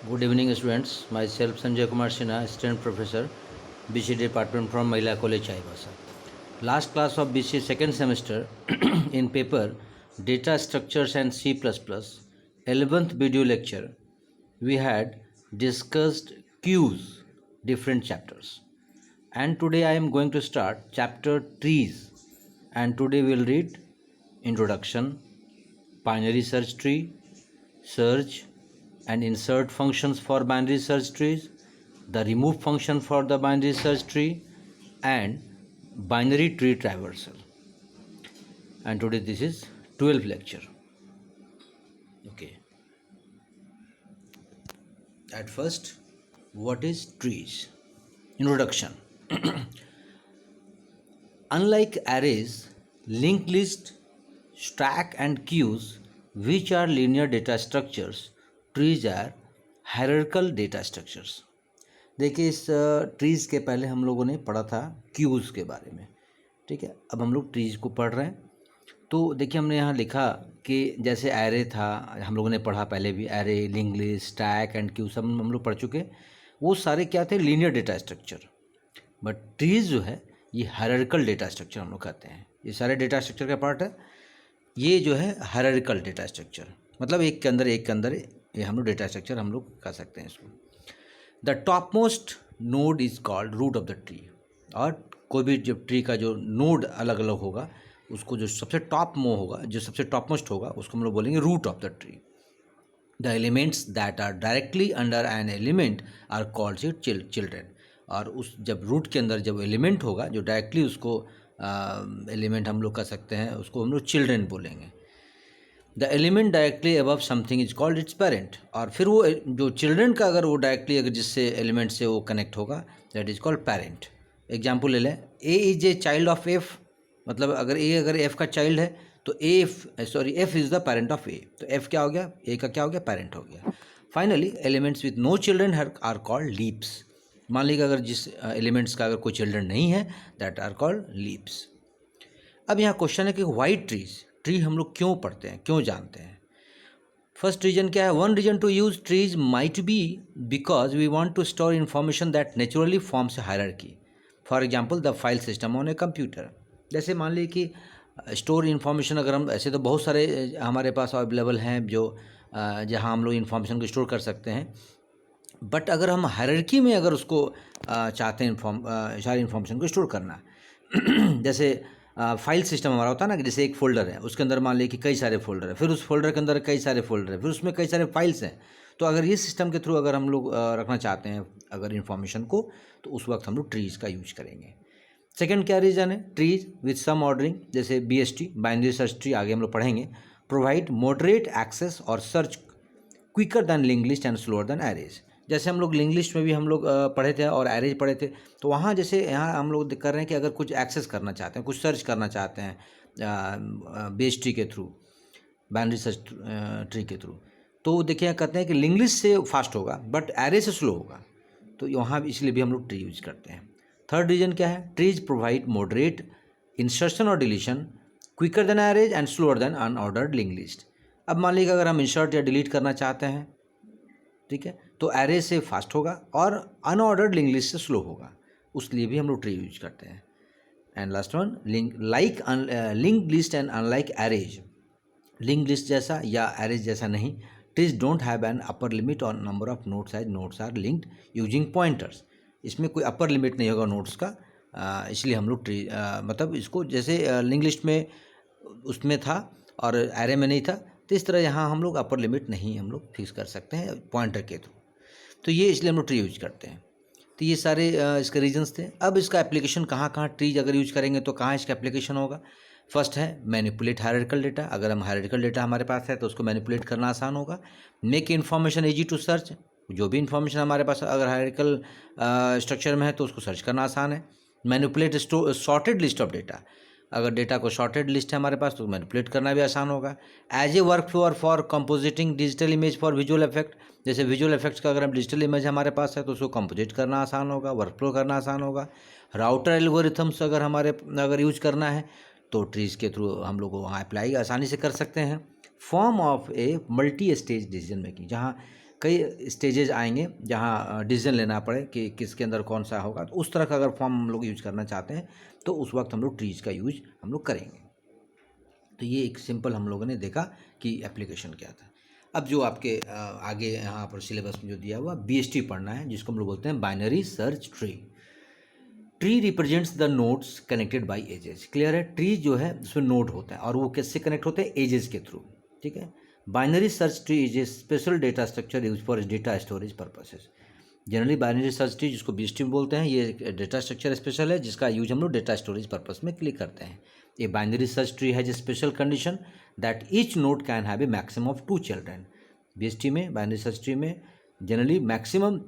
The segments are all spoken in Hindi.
Good evening, students. Myself Sanjay Kumar Sinha, Assistant Professor, BC Department from Mahila College, Chaibasa. Last class of BC second semester in paper Data Structures and C++, 11th video lecture, we had discussed queues, different chapters. And today I am going to start chapter trees. And today we will read introduction, binary search tree, search and insert functions for binary search trees, the remove function for the binary search tree, and binary tree traversal. And today this is 12th lecture. Okay. At first, what is trees? Introduction. Unlike arrays, linked list, stack and queues, which are linear data structures, trees are hierarchical data structures. देखिए इस ट्रीज़ के पहले हम लोगों ने पढ़ा था क्यूज़ के बारे में, ठीक है। अब हम लोग ट्रीज़ को पढ़ रहे हैं। तो देखिए हमने यहाँ लिखा कि जैसे एरे था, हम लोगों ने पढ़ा पहले भी, array, linked list, stack and Q सब हम लोग पढ़ चुके। वो सारे क्या थे? Linear data structure. But trees जो है ये हायरार्किकल डेटा स्ट्रक्चर हम लोग कहते हैं। ये सारे डेटा स्ट्रक्चर का पार्ट है। ये जो है हायरार्किकल डेटा स्ट्रक्चर, मतलब एक के अंदर ये हम लोग डेटा स्ट्रक्चर हम लोग कह सकते हैं इसको। The top most node is called root of the tree. और कोई भी जब ट्री का जो नोड अलग अलग होगा, उसको जो सबसे टॉप मो होगा, जो सबसे टॉप मोस्ट होगा, उसको हम लोग बोलेंगे root of the tree. The elements that are directly under an element are called children. और उस जब रूट के अंदर जब एलिमेंट होगा, जो डायरेक्टली उसको एलिमेंट हम लोग कह सकते हैं, उसको हम लोग चिल्ड्रेन बोलेंगे। The element directly above something is called its parent. और फिर वो जो चिल्ड्रेन का अगर वो डायरेक्टली अगर जिससे एलिमेंट से वो कनेक्ट होगा, that is called parent. Example ले लें, A is a child of F, मतलब अगर एफ का चाइल्ड है तो F is the parent of A. तो एफ क्या हो गया? ए का क्या हो गया? पेरेंट हो गया। Finally elements with no children are called leaps. मान लीजिए अगर जिस एलिमेंट्स का अगर कोई चिल्ड्रन नहीं है, दैट आर कॉल्ड लीप्स। अब यहाँ क्वेश्चन है कि वाइट ट्री हम लोग क्यों पढ़ते हैं, क्यों जानते हैं? फर्स्ट रीजन क्या है? One reason to use trees might be because we want to store information that naturally forms a hierarchy. For example the file system on a computer. जैसे मान लीजिए कि स्टोर इन्फॉर्मेशन, अगर हम ऐसे तो बहुत सारे हमारे पास अवेलेबल हैं जो जहाँ हम लोग इन्फॉर्मेशन को स्टोर कर सकते हैं। बट अगर हम हायरार्की में अगर उसको चाहते हैं सारी इन्फॉर्मेशन को स्टोर करना जैसे फाइल सिस्टम हमारा होता है ना, कि जैसे एक फ़ोल्डर है, उसके अंदर मान लीजिए कि कई सारे फ़ोल्डर है, फिर उस फोल्डर के अंदर कई सारे फ़ोल्डर है, फिर उसमें कई सारे फाइल्स हैं। तो अगर ये सिस्टम के थ्रू अगर हम लोग रखना चाहते हैं अगर इन्फॉर्मेशन को, तो उस वक्त हम लोग ट्रीज़ का यूज करेंगे। सेकंड क्या रीज़न है? ट्रीज विथ सम ऑर्डरिंग, जैसे BST, बाइनरी सर्च ट्री, आगे हम लोग पढ़ेंगे, प्रोवाइड मॉडरेट एक्सेस और search quicker than link list and slower than arrays. जैसे हम लोग लिंक लिस्ट में भी हम लोग पढ़े थे और एरेज पढ़े थे। तो वहाँ जैसे यहाँ हम लोग कर रहे हैं कि अगर कुछ एक्सेस करना चाहते हैं, कुछ सर्च करना चाहते हैं BST के थ्रू, बाइनरी सर्च ट्री के थ्रू, तो देखिए कहते हैं कि लिंक लिस्ट से फास्ट होगा बट एरे से स्लो होगा। तो वहाँ इसलिए भी हम लोग ट्री यूज करते हैं। थर्ड रीजन क्या है? ट्रीज प्रोवाइड मॉडरेट इंसर्शन और deletion quicker than arrays and slower than unordered link list. अब मान लीजिए अगर हम इंसर्ट या डिलीट करना चाहते हैं, ठीक है, तो एरे से फास्ट होगा और अनऑर्डर्ड लिंक लिस्ट से स्लो होगा, उसलिए भी हम लोग ट्री यूज करते हैं। And last one, link list and unlike arrays. Link list जैसा या एरेज जैसा नहीं, trees don't have an upper limit on number of nodes as nodes are linked using pointers. इसमें कोई अपर लिमिट नहीं होगा नोड्स का, इसलिए हम लोग ट्री मतलब इसको जैसे लिंक लिस्ट में उसमें था और एरे में नहीं था, तो इस तरह यहाँ हम लोग अपर लिमिट नहीं हम लोग फिक्स कर सकते हैं पॉइंटर के थ्रू। तो ये इसलिए हम लोग ट्री यूज करते हैं। तो ये सारे इसके रीजंस थे। अब इसका एप्लीकेशन कहाँ कहाँ ट्रीज अगर यूज करेंगे तो कहाँ इसका एप्लीकेशन होगा? फर्स्ट है मैनिपुलेट हायरार्किकल डेटा। अगर हम हायरार्किकल डेटा हमारे पास है तो उसको मैनिपुलेट करना आसान होगा। Make information easy to search. जो भी इन्फॉर्मेशन हमारे पास अगर हायरार्किकल स्ट्रक्चर में है तो उसको सर्च करना आसान है। Manipulate sorted list of data. अगर डेटा को शॉर्टेड लिस्ट है हमारे पास तो मैनिपुलेट करना भी आसान होगा। As a work flow for compositing digital image for visual effect. जैसे विजुअल इफेक्ट्स का अगर हम डिजिटल इमेज हमारे पास है तो उसको कंपोजिट करना आसान होगा, वर्क फ्लो करना आसान होगा। राउटर एल्गोरिथम्स अगर यूज करना है तो ट्रीज के थ्रू हम लोग वहाँ अप्लाई आसानी से कर सकते हैं। Form of a multi stage decision making, जहाँ कई स्टेजेज आएंगे जहाँ डिसीजन लेना पड़े कि किसके अंदर कौन सा होगा, तो उस तरह का अगर फॉर्म हम लोग यूज करना चाहते हैं तो उस वक्त हम लोग ट्रीज का यूज हम लोग करेंगे। तो ये एक सिंपल हम लोगों ने देखा कि एप्लीकेशन क्या था। अब जो आपके आगे यहाँ पर सिलेबस में जो दिया हुआ BST पढ़ना है, जिसको हम लोग बोलते हैं binary search tree. Tree represents the nodes connected by edges. Clear है? ट्री जो है उसमें नोड होता है और वो कैसे कनेक्ट होते हैं? एजेस के थ्रू। ठीक है। Binary search tree is a special data structure use for data storage purposes. Generally binary search tree, जिसको BST बोलते हैं, ये डेटा स्ट्रक्चर स्पेशल है जिसका यूज हम लोग डेटा स्टोरेज पर्पस में क्लिक करते हैं। ए binary search tree has a special condition that each node can have a maximum of 2 children. BST में, बाइनरी सर्च ट्री में जनरली मैक्सिमम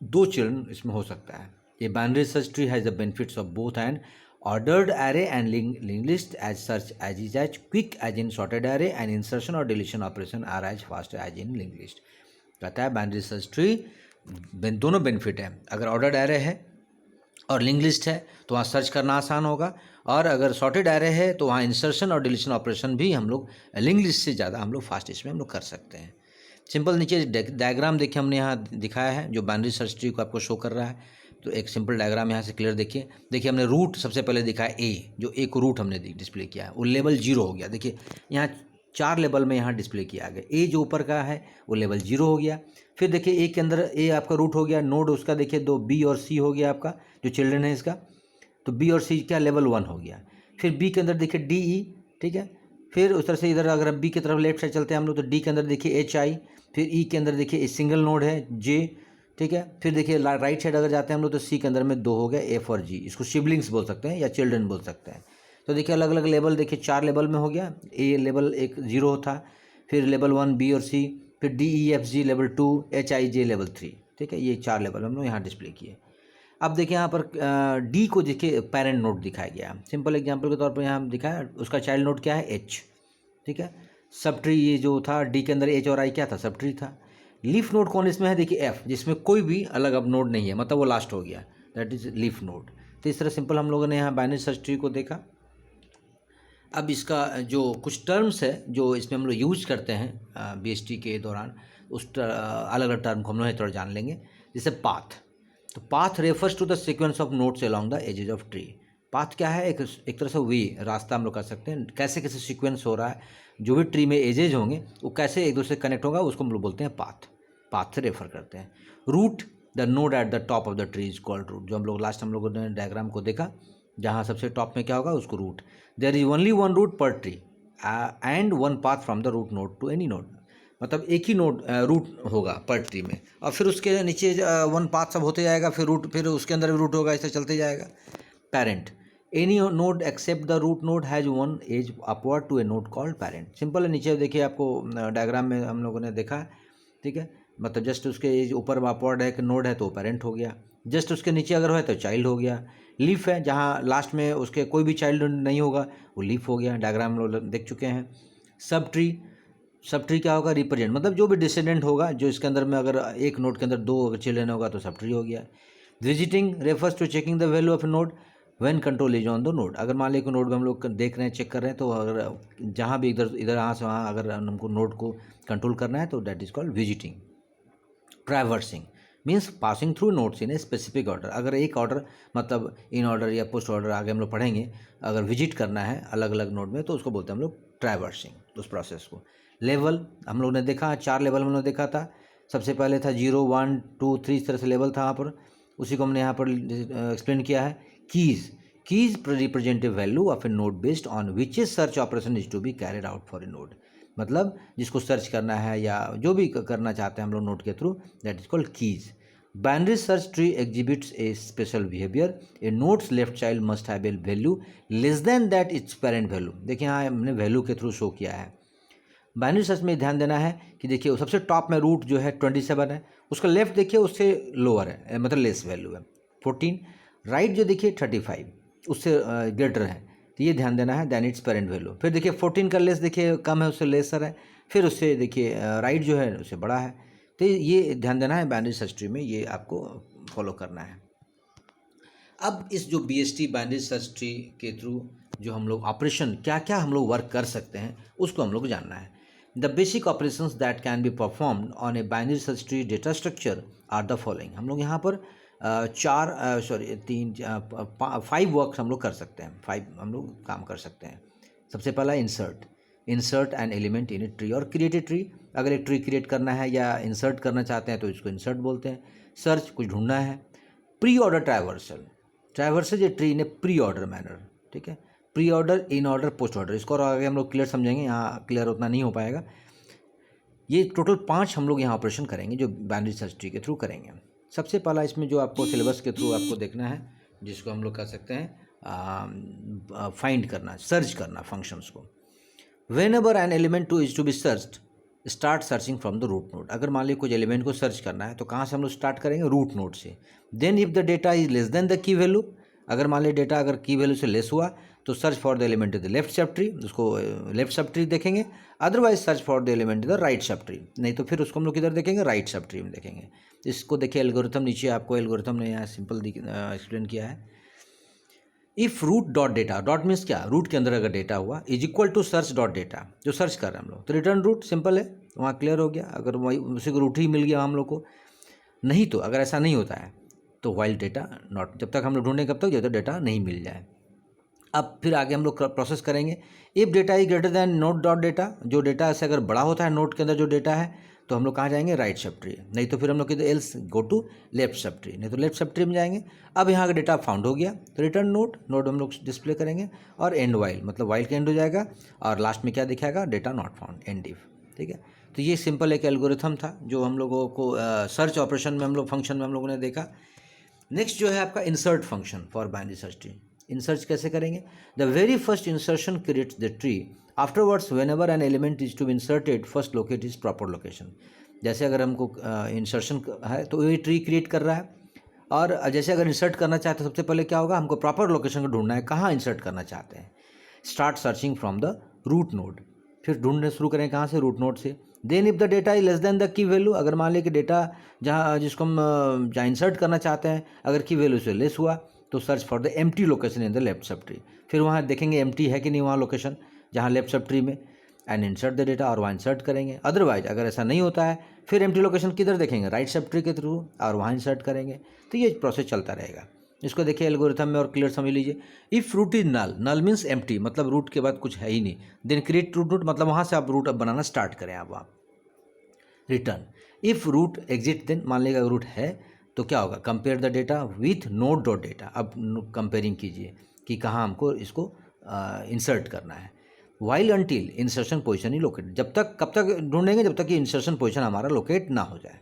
2 चिल्ड्रन इसमें हो सकता है। A binary search tree has the benefits of both an ordered array and linked list as such as is as quick as in sorted array and insertion or deletion operation are as fast as in linked list। कहता है बाइनरी सर्च ट्री दोनों बेनिफिट है। अगर ऑर्डर्ड एरे है और लिंक लिस्ट है तो वहाँ सर्च करना आसान होगा, और अगर सॉर्टेड एरे है तो वहाँ इंसर्शन और डिलीशन ऑपरेशन भी हम लोग लिंक लिस्ट से ज़्यादा हम लोग फास्ट इसमें हम लोग कर सकते हैं। सिंपल नीचे डायग्राम देखिए हमने यहाँ दिखाया है जो बाइनरी सर्च ट्री को आपको शो कर रहा है। तो एक सिंपल डायग्राम यहाँ से क्लियर देखिए। हमने रूट सबसे पहले दिखाया ए, जो ए को रूट हमने डिस्प्ले किया है वो लेवल 0 हो गया। देखिए यहाँ 4 लेवल में यहाँ डिस्प्ले किया गया। ए जो ऊपर का है वो लेवल 0 हो गया। फिर देखिए ए के अंदर ए आपका रूट हो गया, नोड उसका देखिए 2 बी और सी हो गया आपका जो चिल्ड्रन है इसका, तो बी और सी क्या लेवल 1 हो गया। फिर बी के अंदर देखिए डी ई, ठीक है। फिर उस तरह से इधर अगर बी की तरफ लेफ्ट साइड चलते हैं हम लोग तो डी के अंदर देखिए एच आई, फिर ई के अंदर देखिए सिंगल नोड है जे, ठीक है। फिर देखिए राइट साइड अगर जाते हैं हम लोग तो सी के अंदर में 2 हो गए एफ और जी, इसको सिबलिंग्स बोल सकते हैं या चिल्ड्रन बोल सकते हैं। तो देखिए अलग अलग लेवल देखिए 4 लेवल में हो गया। ए लेवल 1 0 था, फिर लेवल 1 बी और सी, फिर D E F G level 2, H I J level 3, ठीक है। ये 4 लेवल हम लोग यहाँ डिस्प्ले किए। अब देखिए यहाँ पर डी को देखिए पेरेंट नोड दिखाया गया। सिंपल एग्जांपल के तौर पर यहाँ दिखाया, उसका चाइल्ड नोड क्या है? एच, ठीक है। सब ट्री ये जो था डी के अंदर एच और आई क्या था? सब ट्री था। लीफ नोड कौन इसमें है? देखिए एफ, जिसमें कोई भी अलग अब नोड नहीं है, मतलब वो लास्ट हो गया, दैट इज लीफ नोड। तो इस तरह सिंपल हम लोगों ने यहाँ बाइनरी सर्च ट्री को देखा। अब इसका जो कुछ टर्म्स है जो इसमें हम लोग यूज करते हैं BST के दौरान, उस अलग अलग टर्म को हम लोग थोड़ा जान लेंगे। जैसे पाथ, तो path refers to the sequence of nodes along the edges of tree. Path क्या है? एक तरह से वे, रास्ता हम लोग कर सकते हैं, कैसे कैसे सीक्वेंस हो रहा है, जो भी ट्री में एजेज होंगे वो कैसे एक दूसरे से कनेक्ट होगा, उसको हम लोग बोलते हैं पाथ। पाथ से रेफर करते हैं। Root, the node at the top of the tree is called root. जो हम लोग लास्ट हम लोगों ने डायग्राम को देखा, जहाँ सबसे टॉप में क्या होगा उसको root. There is only 1 root per tree and 1 path from the root node to any node. मतलब एक ही नोड रूट होगा पर ट्री में, और फिर उसके नीचे 1 पाथ सब होते जाएगा, फिर रूट, फिर उसके अंदर भी रूट होगा, ऐसे चलते जाएगा। Parent, any node except the root node has 1 edge upward to a node called parent. Simple है, नीचे देखिए आपको डायग्राम में हम लोगों ने देखा, ठीक है। मतलब जस्ट उसके एज ऊपर अपवर्ड है कि नोड है तो पेरेंट हो गया, जस्ट उसके नीचे अगर है तो चाइल्ड हो गया। लीफ है, जहाँ लास्ट में उसके कोई भी चाइल्ड नहीं होगा वो लीफ हो गया, डायग्राम हम लोग देख चुके हैं। सब ट्री, सब ट्री क्या होगा? रिप्रेजेंट, मतलब जो भी डिसेंडेंट होगा, जो इसके अंदर में अगर एक नोड के अंदर 2 चिल्ड्रन होगा तो सब ट्री हो गया। Visiting refers to checking the value of node when control is on the node. अगर मान लीजिए नोड में हम लोग देख रहे हैं, चेक कर रहे हैं, तो अगर जहाँ भी इधर इधर यहाँ से वहाँ अगर हमको नोड को कंट्रोल करना है तो that is called visiting. Traversing means passing through nodes in a specific order. अगर एक ऑर्डर, मतलब इन ऑर्डर या पोस्ट ऑर्डर आगे हम लोग पढ़ेंगे, अगर विजिट करना है अलग अलग नोड में तो उसको बोलते हैं हम लोग ट्रैवर्सिंग, उस प्रोसेस को। लेवल हम लोग ने देखा, 4 लेवल हम लोग देखा था। सबसे पहले था 0 1 2 3, इस तरह से लेवल था यहाँ पर, उसी को हमने यहाँ पर एक्सप्लेन किया है। Keys, keys represent a value of a node based on which a search operation is to be carried out for a node. मतलब जिसको सर्च करना है या जो भी करना चाहते हैं हम लोग नोड के through, that is called keys. Binary search tree exhibits A special behaviour, A nodes left child must have a value less than that it's parent value. देखिए यहाँ हमने वैल्यू के थ्रू शो किया है। बाइनरी सर्च में ध्यान देना है कि देखिए सबसे टॉप में रूट जो है 27 है, उसका लेफ्ट देखिए उससे लोअर है, मतलब लेस वैल्यू है 14। राइट जो देखिए 35 उससे ग्रेटर है, तो ये ध्यान देना है, दैन इट्स पेरेंट वैल्यू। फिर देखिए 14 का लेस देखिए कम है, उससे लेसर है, फिर उससे देखिए राइट जो है उससे बड़ा है। तो ये ध्यान देना है बाइनरी सर्च ट्री में, ये आपको फॉलो करना है। अब इस जो BST बाइनरी सर्च ट्री के थ्रू जो हम लोग ऑपरेशन क्या क्या हम लोग वर्क कर सकते हैं उसको हम लोग जानना है। The basic operations that can be performed on a binary search tree data structure are the following. हम लोग यहाँ पर 5 वर्क हम लोग कर सकते हैं, 5 हम लोग काम कर सकते हैं। सबसे पहला insert an element in a tree और क्रिएट ए ट्री। अगर एक ट्री क्रिएट करना है या इंसर्ट करना चाहते हैं तो इसको इंसर्ट बोलते हैं। सर्च, कुछ ढूंढना है। Pre order traversal a tree in a pre order manner, ठीक है। Pre order, in order, post order, इसको और आगे हम लोग क्लियर समझेंगे, यहाँ क्लियर उतना नहीं हो पाएगा। ये टोटल 5 हम लोग यहाँ ऑपरेशन करेंगे जो बाइनरी सर्च ट्री के थ्रू करेंगे। सबसे पहला इसमें जो आपको सिलेबस के थ्रू आपको देखना है, जिसको हम लोग कह सकते हैं फाइंड करना, सर्च करना फंक्शंस को। Whenever an element is to be searched, start searching from the root node। अगर मान लीजिए कुछ एलिमेंट को सर्च करना है तो कहाँ से हम लोग स्टार्ट करेंगे? रूट नोड से। Then if the data is less than the key value, अगर मान लीजिए डेटा अगर की वैल्यू से लेस हुआ तो search for the element in the left sub tree, उसको लेफ्ट सब ट्री देखेंगे। Otherwise search for the element in the right sub tree, नहीं तो फिर उसको हम लोग किधर देखेंगे? राइट सब ट्री में देखेंगे। इसको देखिए एल्गोरिथम, नीचे आपको एल्गोरिथम ने यहाँ सिंपल एक्सप्लेन किया है। If root dot data, dot means क्या? रूट के अंदर अगर डेटा हुआ is equal to search dot data, जो सर्च कर रहे हैं हम लोग, तो रिटर्न रूट, सिंपल है, वहाँ क्लियर हो गया। अगर वही उसी को रूट ही मिल गया हम लोग को, नहीं तो अगर ऐसा नहीं होता है तो वाइल डेटा नॉट, जब तक हम लोग ढूंढें कब तक, जब तक डेटा नहीं मिल जाए। अब फिर आगे हम लोग प्रोसेस करेंगे। If data is greater than note dot data, जो डेटा से अगर बड़ा होता है नोट के अंदर जो डेटा है, तो हम लोग कहाँ जाएंगे? राइट सब ट्री, नहीं तो फिर हम लोग किधर? Else go to left sub tree, नहीं तो लेफ्ट सब ट्री में जाएंगे। अब यहाँ का डेटा फाउंड हो गया तो रिटर्न नोट हम लोग डिस्प्ले करेंगे, और एंड वाइल, मतलब वाइल का एंड हो जाएगा, और लास्ट में क्या दिखाएगा? Data not found, and if, ठीक है। तो ये सिंपल एक एल्गोरिथम था जो हम लोगों को सर्च ऑपरेशन में हम लोग फंक्शन में हम लोगों ने देखा। नेक्स्ट जो है आपका insert function for binary search tree. Insert कैसे करेंगे? The very first insertion creates the tree, afterwards whenever an element is to be inserted first locate is proper location. जैसे अगर हमको इंसर्शन है तो ये ट्री क्रिएट कर रहा है, और जैसे अगर इंसर्ट करना चाहते हैं सबसे पहले क्या होगा? हमको प्रॉपर लोकेशन को ढूंढना है, कहाँ इंसर्ट करना चाहते हैं। Start searching from the root node, फिर ढूंढने शुरू करें कहाँ से? रूट नोड से। Then if the data is less than the key value, अगर मान लें कि डेटा जिसको हम जहाँ इंसर्ट करना चाहते हैं अगर की वैल्यू से लेस हुआ तो search for the empty location in the left sub tree. फिर वहाँ देखेंगे एम्प्टी है कि नहीं वहाँ लोकेशन जहाँ लेफ्ट सब ट्री में, एंड इंसर्ट द डेटा, और वहाँ इंसर्ट करेंगे। अदरवाइज अगर ऐसा नहीं होता है फिर एम्प्टी लोकेशन किधर देखेंगे? राइट सब ट्री के थ्रू, और वहाँ इंसर्ट करेंगे। तो ये प्रोसेस चलता रहेगा। इसको देखिए एल्गोरिथम में और क्लियर समझ लीजिए। If root is null, null means empty, मतलब रूट के बाद कुछ है ही नहीं। देन क्रिएट रूट नोड, मतलब वहाँ से आप रूट अब बनाना स्टार्ट करें। आप return if root exit, then मान लीजिएगा रूट है तो क्या होगा? Compare the data with node dot data. अब कंपेयरिंग कीजिए कि कहाँ हमको इसको इंसर्ट करना है। वाइल अंटिल इंसर्शन पोजिशन ही लोकेट, जब तक कब तक ढूंढेंगे? जब तक कि इंसर्शन पोजिशन हमारा लोकेट ना हो जाए।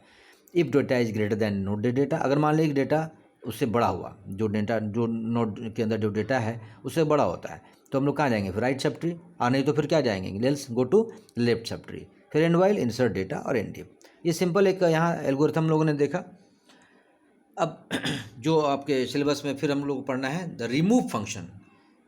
If data is greater than node data, अगर मान लीजिए डेटा उससे बड़ा हुआ, जो डेटा जो नोड के अंदर जो डेटा है उससे बड़ा होता है, तो हम लोग कहाँ जाएंगे? फिर राइट सब ट्री, और नहीं तो फिर क्या जाएंगे? Let's go to left sub tree, फिर एंड वाइल इंसर्ट डेटा और एंड इफ। ये सिंपल एक यहाँ एल्गोरिथम लोगों ने देखा। अब जो आपके सिलेबस में फिर हम लोग को पढ़ना है द रिमूव फंक्शन।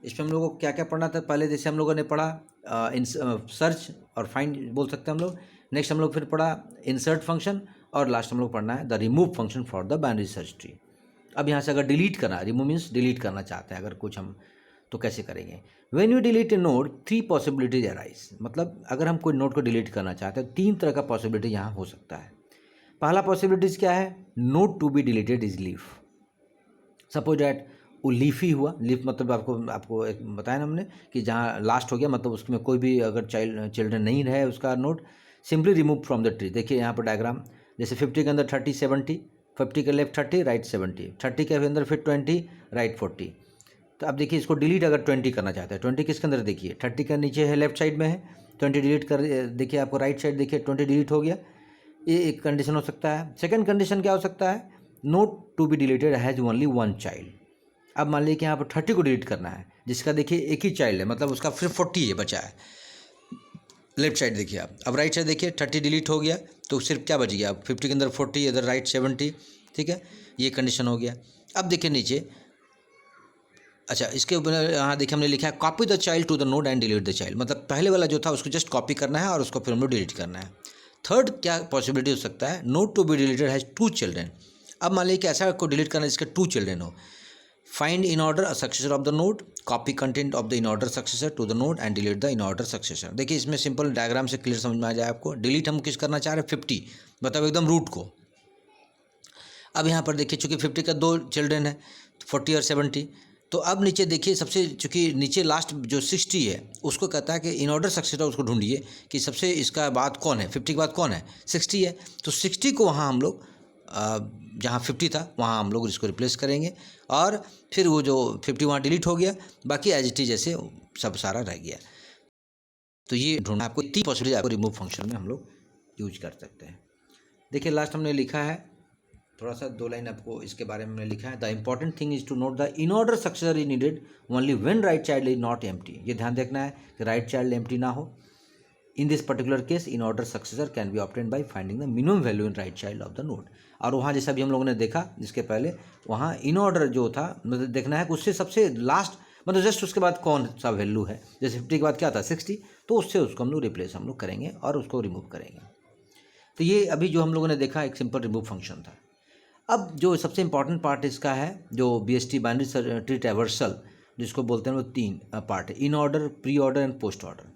इसमें हम लोगों को क्या क्या पढ़ना था? पहले जैसे हम लोगों ने पढ़ा सर्च और फाइंड बोल सकते हैं हम लोग। नेक्स्ट हम लोग फिर पढ़ा इंसर्ट फंक्शन, और लास्ट हम लोग पढ़ना है the remove function for the binary search tree. अब यहाँ से अगर डिलीट करना, रिमूव मीन्स डिलीट करना चाहते हैं अगर कुछ हम, तो कैसे करेंगे? When you delete A node 3 possibilities arise, मतलब अगर हम कोई नोड को डिलीट करना चाहते हैं 3 तरह का पॉसिबिलिटी यहाँ हो सकता है। पहला पॉसिबिलिटीज क्या है? Node to be deleted is leaf. Suppose that वो लीफ ही हुआ, लीफ मतलब आपको एक बताया ना हमने कि जहाँ लास्ट हो गया, मतलब उसमें कोई भी अगर चिल्ड्रन नहीं रहे उसका node, simply remove from the tree. देखिए यहाँ पर डायग्राम, जैसे 50 के अंदर 30 70, 50 के लेफ्ट 30 राइट 70, 30 के अंदर फिर 20 राइट 40। तो अब देखिए इसको डिलीट अगर 20 करना चाहते हैं, 20 किसके अंदर? देखिए 30 के नीचे है, लेफ्ट साइड में है, 20 डिलीट कर, देखिए आपको राइट साइड देखिए 20 डिलीट हो गया। ये एक कंडीशन हो सकता है। सेकंड कंडीशन क्या हो सकता है? Node to be deleted has only 1 child. अब मान लीजिए कि यहाँ पर 30 को डिलीट करना है, जिसका देखिए एक ही चाइल्ड है, मतलब उसका फिर 40 है बचा है। लेफ्ट साइड देखिए आप, अब राइट साइड देखिए 30 डिलीट हो गया तो सिर्फ क्या बच गया? 50 के अंदर 40, इधर राइट 70, ठीक है, ये कंडीशन हो गया। अब देखिए नीचे, अच्छा इसके ऊपर यहाँ देखिए हमने लिखा है copy the child to the node and delete the child, मतलब पहले वाला जो था उसको जस्ट कॉपी करना है और उसको फिर हम लोग डिलीट करना है। थर्ड क्या पॉसिबिलिटी हो सकता है? Node to be deleted has 2 children. अब मान लीजिए कि ऐसा को डिलीट करना है जिसके 2 चिल्ड्रेन हो, find in order a successor of the node, copy content of the in order successor to the node and delete the in order successor. देखिए इसमें सिंपल डायग्राम से क्लियर समझ में आ जाए आपको। डिलीट हम किस करना चाह रहे हैं, 50, मतलब एकदम रूट को। अब यहाँ पर देखिए चूँकि 50 का 2 चिल्ड्रेन है, 40 और 70, तो अब नीचे देखिए सबसे, चूँकि नीचे लास्ट जो 60 है उसको कहता है कि इन ऑर्डर सक्सेसर उसको ढूंढिए कि सबसे इसका बाद कौन है, 50 के बाद कौन है, 60 है। तो 60 को वहाँ हम लोग जहाँ 50 था वहाँ हम लोग इसको रिप्लेस करेंगे और फिर वो जो 50 वहाँ डिलीट हो गया, बाकी एज इट इज जैसे सब सारा रह गया। तो ये ढूंढना आपको 3 पॉसिबिलिटी आपको रिमूव फंक्शन में हम लोग यूज कर सकते हैं। देखिए लास्ट हमने लिखा है, थोड़ा सा 2 लाइन आपको इसके बारे में लिखा है। The important thing is to note the in order successor is needed only when right child is not empty. ये ध्यान देखना है कि राइट चाइल्ड एम्प्टी ना हो। In this particular case in order successor can be obtained by finding the minimum value in right child of the node. और वहाँ जैसा भी हम लोगों ने देखा जिसके पहले, वहाँ इन ऑर्डर जो था मतलब देखना है कि उससे सबसे लास्ट, मतलब जस्ट उसके बाद कौन सा वैल्यू है। जैसे 50 के बाद क्या था 60, तो उससे उसको हम लोग रिप्लेस हम लोग करेंगे और उसको रिमूव करेंगे। तो ये अभी जो हम लोगों ने देखा एक सिंपल रिमूव फंक्शन था। अब जो सबसे इंपॉर्टेंट पार्ट इसका है जो BST बाइनरी ट्री ट्रैवर्सल जिसको बोलते हैं, वो 3 पार्ट है, in order, pre order and post order.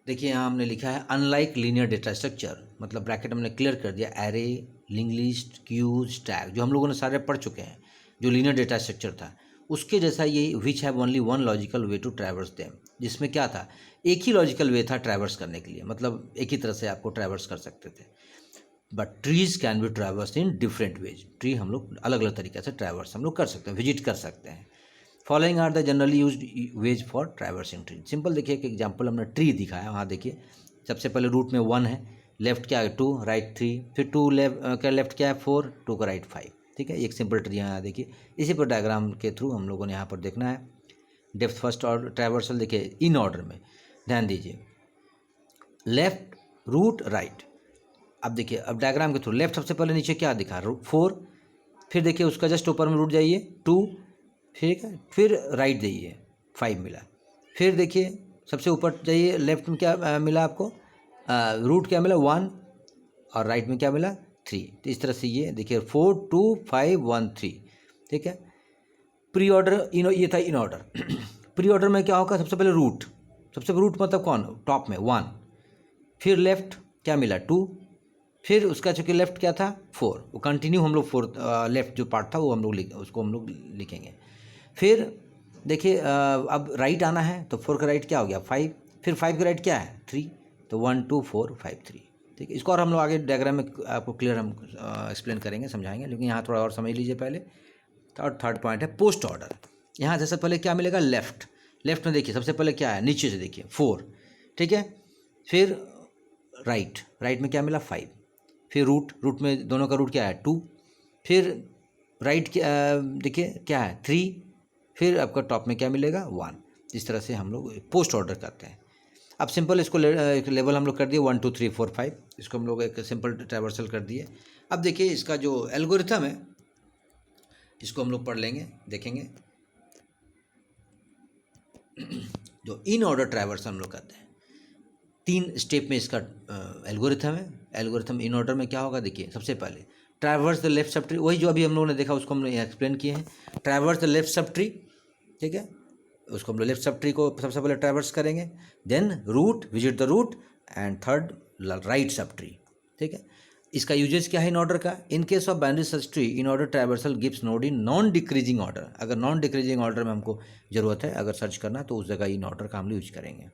देखिए यहाँ हमने लिखा है अनलाइक लीनियर डेटा स्ट्रक्चर, मतलब ब्रैकेट हमने क्लियर कर दिया, array, link list, queues, stack जो हम लोगों ने सारे पढ़ चुके हैं। जो लीनियर डेटा स्ट्रक्चर था उसके जैसा ये which have only one logical way to traverse them, जिसमें क्या था, एक ही लॉजिकल वे था ट्रैवर्स करने के लिए, मतलब एक ही तरह से आपको ट्रैवर्स कर सकते थे। But trees can be traverse in different ways, tree हम लोग अलग अलग तरीके से ट्रैवर्स हम लोग कर सकते हैं, विजिट कर सकते हैं। Following are the generally used ways for traversing tree. Simple देखिए एक एग्जांपल हमने ट्री दिखाया, वहाँ देखिए सबसे पहले रूट में 1 है, लेफ्ट क्या है 2, राइट 3, फिर 2 लेफ्ट क्या है 4, 2 का राइट 5। ठीक है, एक सिंपल ट्री यहाँ देखिए। इसी पर डायग्राम के थ्रू हम लोगों ने यहाँ पर देखना है। डेप्थ फर्स्ट और ट्रैवर्सल देखिए इन ऑर्डर में, ध्यान दीजिए, लेफ्ट, रूट, राइट। अब देखिए अब डायग्राम के थ्रू लेफ्ट सबसे पहले नीचे क्या दिखा 4, फिर देखिए उसका जस्ट ऊपर में रूट जाइए 2, ठीक है, फिर राइट जाइए 5 मिला, फिर देखिए सबसे ऊपर जाइए लेफ्ट में क्या मिला आपको, रूट क्या मिला 1 और राइट में क्या मिला 3। तो इस तरह से ये देखिए 4 2 5 1 3। ठीक है, प्री ऑर्डर ये था इन ऑर्डर। प्री ऑर्डर में क्या होगा, सबसे पहले रूट, सबसे रूट मतलब कौन, टॉप में 1, फिर लेफ्ट क्या मिला 2, फिर उसका चूँकि लेफ्ट क्या था 4, वो कंटिन्यू हम लोग 4 लेफ्ट जो पार्ट था वो हम लोग उसको हम लोग लिखेंगे। फिर देखिए अब राइट आना है तो 4 का राइट क्या हो गया 5, फिर 5 का राइट क्या है 3, तो 1 2 4 5 3। ठीक है, इसको और हम लोग आगे डायग्राम में आपको क्लियर हम एक्सप्लेन करेंगे, समझाएंगे, लेकिन यहाँ थोड़ा और समझ लीजिए पहले। और थर्ड पॉइंट है पोस्ट ऑर्डर। यहाँ सबसे पहले क्या मिलेगा, लेफ्ट, लेफ्ट में देखिए सबसे पहले क्या है, नीचे से देखिए 4, ठीक है, फिर राइट, राइट में क्या मिला 5, फिर रूट, रूट में दोनों का रूट क्या है 2, फिर राइट देखिए क्या है 3, फिर आपका टॉप में क्या मिलेगा 1। इस तरह से हम लोग पोस्ट ऑर्डर करते हैं। अब सिंपल इसको एक लेवल हम लोग कर दिए 1 2 3 4 5, इसको हम लोग एक सिंपल ट्रैवर्सल कर दिए। अब देखिए इसका जो एल्गोरिथम है इसको हम लोग पढ़ लेंगे, देखेंगे। जो इन ऑर्डर ट्रैवर्सल हम लोग करते हैं 3 स्टेप में इसका एल्गोरिथम है। एल्गोरिथम इन ऑर्डर में क्या होगा, देखिए सबसे पहले traverse the left sub tree, वही जो अभी हम लोगों ने देखा उसको हम लोग एक्सप्लेन किए हैं, ट्रैवर्स द लेफ्ट सब ट्री। ठीक है, उसको हम लोग लेफ्ट सब ट्री को सबसे पहले ट्रैवर्स करेंगे, then root, visit the root, and third right sub tree. ठीक है, इसका यूजेज क्या है इन ऑर्डर का, in case of binary search tree in order traversal gives node in non decreasing order. अगर नॉन डिक्रीजिंग ऑर्डर में हमको ज़रूरत है अगर सर्च करना तो उस जगह इन ऑर्डर का हम यूज करेंगे।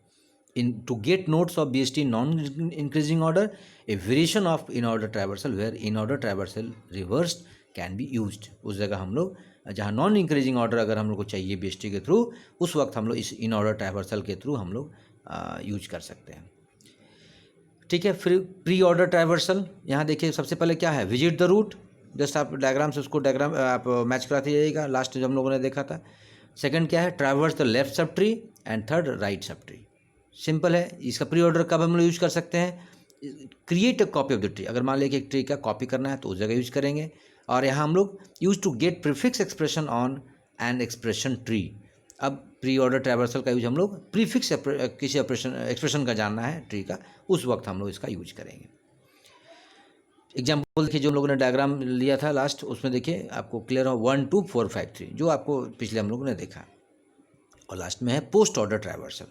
In to get nodes of BST non-increasing order, a variation of in-order traversal where in-order traversal reversed can be used। उस जगह हम लोग जहाँ नॉन इंक्रीजिंग ऑर्डर अगर हम लोग को चाहिए BST के थ्रू, उस वक्त हम लोग इस इन ऑर्डर ट्रैवर्सल के थ्रू हम लोग यूज कर सकते हैं। ठीक है, फिर प्री ऑर्डर ट्रैवर्सल, यहाँ देखिए सबसे पहले क्या है, विजिट द रूट, जस्ट आप डायग्राम से उसको डायग्राम आप मैच कराते जाइएगा, लास्ट जो हम लोगों ने देखा था। सेकंड क्या है, ट्रैवर्स द लेफ्ट सब tree, and third right sub tree. Simple है, इसका प्री ऑर्डर कब हम लोग यूज कर सकते हैं, create a copy of the tree, अगर मान लिया कि एक ट्री का कॉपी करना है तो उस जगह यूज करेंगे। और यहाँ हम लोग use to get prefix expression on an expression tree. अब प्री ऑर्डर ट्रैवर्सल का यूज हम लोग प्रीफिक्स किसी एक्सप्रेशन का जानना है ट्री का, उस वक्त हम लोग इसका यूज करेंगे। एग्जाम्पल देखिए, जो हम लोगों ने डायग्राम लिया था लास्ट, उसमें देखिए आपको क्लियर हो 1 2 4 5 3, जो आपको पिछले हम लोगों ने देखा। और लास्ट में है पोस्ट ऑर्डर ट्रैवर्सल।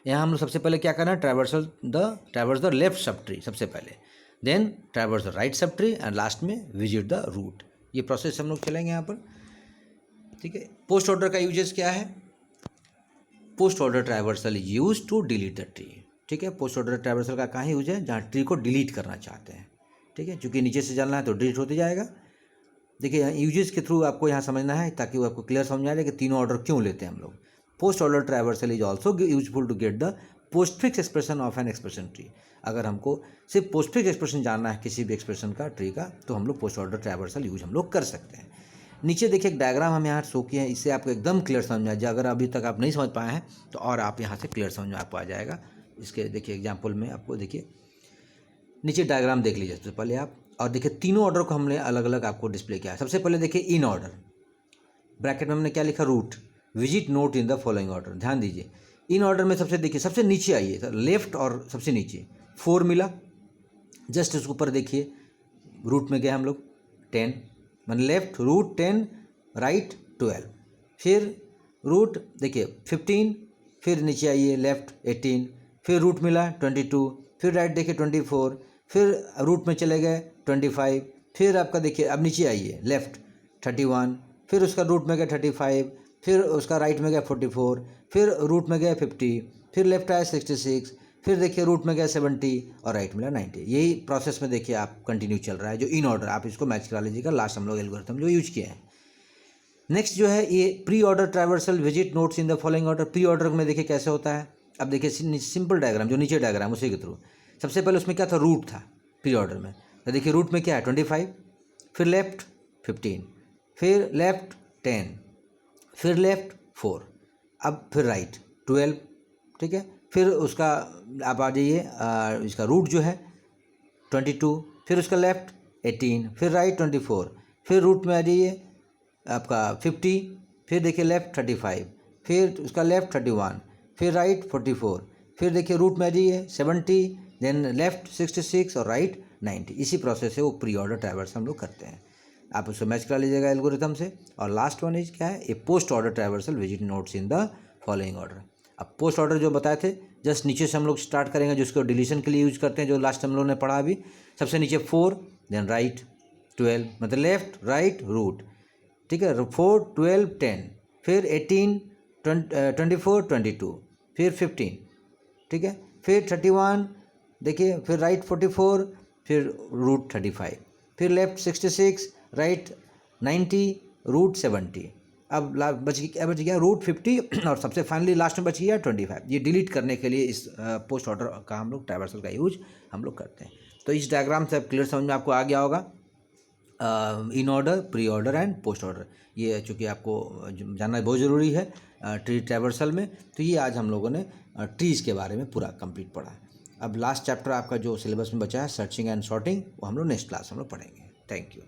यहाँ हम लोग सबसे पहले क्या करना है, ट्रैवर्स द लेफ्ट सब ट्री सबसे पहले, then traverse the right sub tree, and last में विजिट द रूट। ये प्रोसेस हम लोग चलेंगे यहाँ पर, ठीक है। पोस्ट ऑर्डर का यूजेस क्या है? Post order traversal use to delete the tree, ठीक है। पोस्ट ऑर्डर ट्रैवर्सल का कहाँ यूज है? जहाँ ट्री को डिलीट करना चाहते हैं, ठीक है। चूँकि नीचे से चलना है तो डिलीट होते जाएगा। देखिए यूजेस के थ्रू आपको यहाँ समझना है, ताकि वो आपको क्लियर समझ आ जाए कि तीनों ऑर्डर क्यों लेते हैं हम लोग। Post order traversal is also useful to get the postfix expression of an expression tree. अगर हमको सिर्फ पोस्टफिक्स एक्सप्रेशन जानना है किसी भी एक्सप्रेशन का, ट्री का, तो हम लोग पोस्ट ऑर्डर ट्रैवर्सल यूज हम लोग कर सकते हैं। नीचे देखिए एक डायग्राम हम यहाँ शो किए हैं, इससे आपको एकदम क्लियर समझ में आ जाए। अगर अभी तक आप नहीं समझ पाए हैं तो और आप यहाँ से क्लियर समझ में आपको आ जाएगा। इसके देखिए एग्जाम्पल में आपको देखिए नीचे डायग्राम देख लीजिए सबसे पहले आप, और देखिए तीनों ऑर्डर को हमने अलग अलग आपको डिस्प्ले किया है। सबसे पहले देखिए इन ऑर्डर, ब्रैकेट में हमने क्या लिखा, root, visit node in the following order. ध्यान दीजिए इन ऑर्डर में सबसे देखिए सबसे नीचे आइए, लेफ्ट और सबसे नीचे 4 मिला, जस्ट उसके ऊपर देखिए रूट में गए हम लोग 10, मैंने लेफ्ट रूट 10, राइट 12, फिर रूट देखिए 15, फिर नीचे आइए लेफ्ट 18, फिर रूट मिला 22, फिर राइट देखिए 24, फिर रूट में चले गए 25, फिर आपका देखिए अब नीचे आइए लेफ्ट 31, फिर उसका रूट में गया 35, फिर उसका राइट में गया 44, फिर रूट में गया 50, फिर लेफ्ट आया 66, फिर देखिए रूट में गया 70 और राइट मिला 90। यही प्रोसेस में देखिए आप कंटिन्यू चल रहा है जो इन ऑर्डर, आप इसको मैच करा लीजिएगा। लास्ट हम लोग एल्गोरिथम जो यूज किए हैं। नेक्स्ट जो है ये pre order traversal visit nodes in the following order. Pre order में देखिए कैसे होता है, अब देखिए सिंपल डायग्राम जो नीचे डायग्राम उसी के थ्रू। सबसे पहले उसमें क्या था, रूट था प्री ऑर्डर में, तो देखिए रूट में क्या है 25, फिर लेफ्ट 15, फिर लेफ्ट 10, फिर लेफ्ट 4, अब फिर राइट 12, ठीक है। फिर उसका आप आ जाइए इसका रूट जो है 22, फिर उसका लेफ्ट 18, फिर राइट 24, फिर रूट में आ जाइए आपका 50, फिर देखिए लेफ्ट 35, फिर उसका लेफ्ट 31, फिर राइट 44, फिर देखिए रूट में आ जाइए 70, देन लेफ्ट 66 और राइट 90। इसी प्रोसेस से वो प्री ऑर्डर ट्रैवर्स हम लोग करते हैं। आप उसको मैच करा लीजिएगा एल्गोरिथम से। और लास्ट वन इज क्या है, a post order traversal visit nodes in the following order. अब पोस्ट ऑर्डर जो बताए थे, जस्ट नीचे से हम लोग स्टार्ट करेंगे, जिसको डिलीशन के लिए यूज करते हैं, जो लास्ट हम लोग ने पढ़ा अभी। सबसे नीचे 4, देन राइट 12, मतलब लेफ्ट राइट रूट, ठीक है। 4 12 10, फिर 18 24 22, फिर 15, ठीक है, फिर 31 देखिए, फिर राइट 44, फिर रूट 35, फिर लेफ्ट 66, राइट 90, रूट 70। अब बच गया रूट 50 और सबसे फाइनली लास्ट में बच गया 25। ये डिलीट करने के लिए इस पोस्ट ऑर्डर का हम लोग ट्रैवर्सल का यूज हम लोग करते हैं। तो इस डायग्राम से अब क्लियर समझ में आपको आ गया होगा इन order, pre order and post order. ये चूँकि आपको जानना बहुत ज़रूरी है ट्री ट्रैवर्सल में, तो ये आज हम लोगों ने ट्रीज़ के बारे में पूरा कंप्लीट पढ़ा। अब लास्ट चैप्टर आपका जो सिलेबस में बचा है सर्चिंग एंड सॉर्टिंग, वो हम लोग नेक्स्ट क्लास हम लोग पढ़ेंगे। Thank you.